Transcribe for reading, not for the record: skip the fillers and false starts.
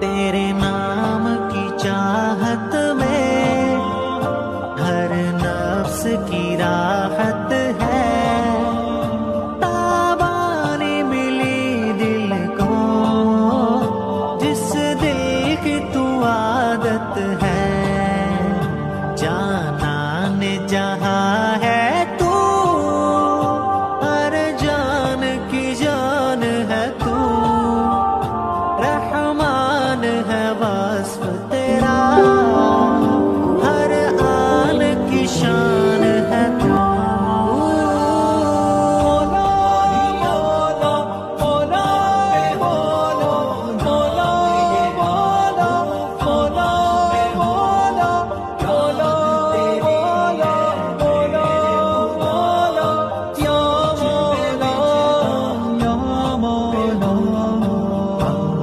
तेरे नाम की चाहत में हर नफ्स की राहत है। ताबानी मिली दिल को जिस दिल की तू आदत है। जाना ने जहाँ है तू, हर जान की जान है तू। रहमान है